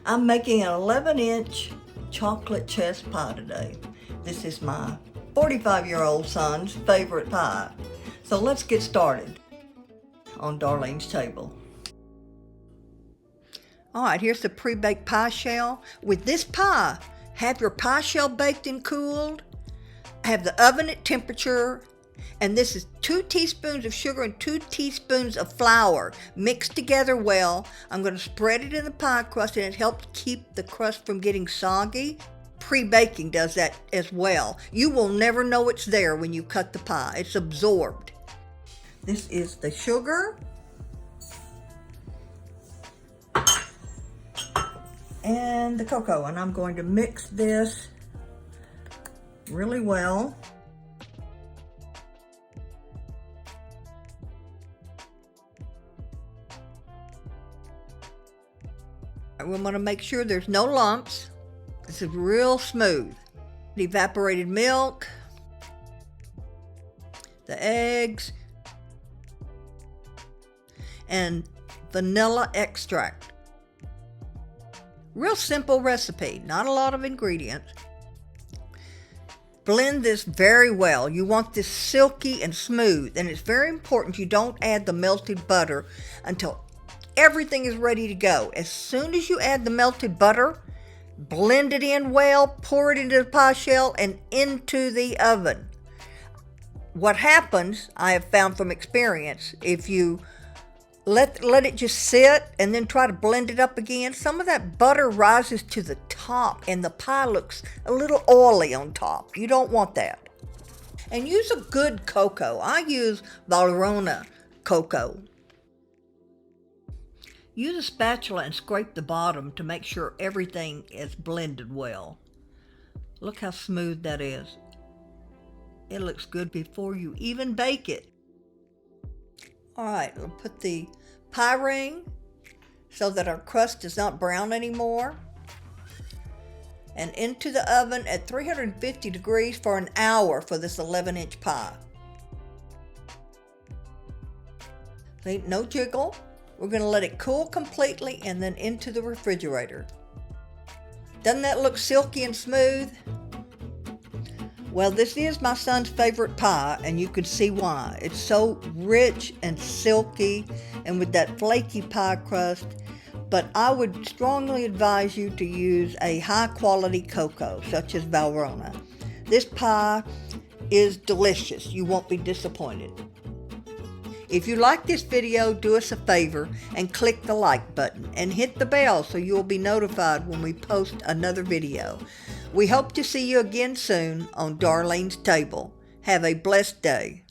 I'm making an 11-inch chocolate chess pie today. This is my 45-year-old son's favorite pie. So let's get started on Darlene's table. All right, here's the pre-baked pie shell. With this pie, have your pie shell baked and cooled. Have the oven at temperature. And this is 2 teaspoons of sugar and 2 teaspoons of flour mixed together well. I'm going to spread it in the pie crust, and it helps keep the crust from getting soggy. Pre-baking does that as well. You will never know it's there when you cut the pie. It's absorbed. This is the sugar. And the cocoa, and I'm going to mix this really well. We want to make sure there's no lumps. This is real smooth. The evaporated milk, the eggs, and vanilla extract. Real simple recipe, not a lot of ingredients. Blend this very well. You want this silky and smooth, and it's very important you don't add the melted butter until everything is ready to go. As soon as you add the melted butter, blend it in well, pour it into the pie shell and into the oven. What happens, I have found from experience, if you let it just sit and then try to blend it up again, some of that butter rises to the top and the pie looks a little oily on top. You don't want that. And use a good cocoa. I use Valrhona cocoa. Use a spatula and scrape the bottom to make sure everything is blended well. Look how smooth that is. It looks good before you even bake it. All right, we'll put the pie ring so that our crust is not brown anymore. And into the oven at 350 degrees for an hour for this 11-inch pie. See, no jiggle. We're going to let it cool completely and then into the refrigerator. Doesn't that look silky and smooth? Well, this is my son's favorite pie, and you can see why. It's so rich and silky and with that flaky pie crust. But I would strongly advise you to use a high-quality cocoa, such as Valrhona. This pie is delicious. You won't be disappointed. If you like this video, do us a favor and click the like button and hit the bell so you'll be notified when we post another video. We hope to see you again soon on Darlene's Table. Have a blessed day.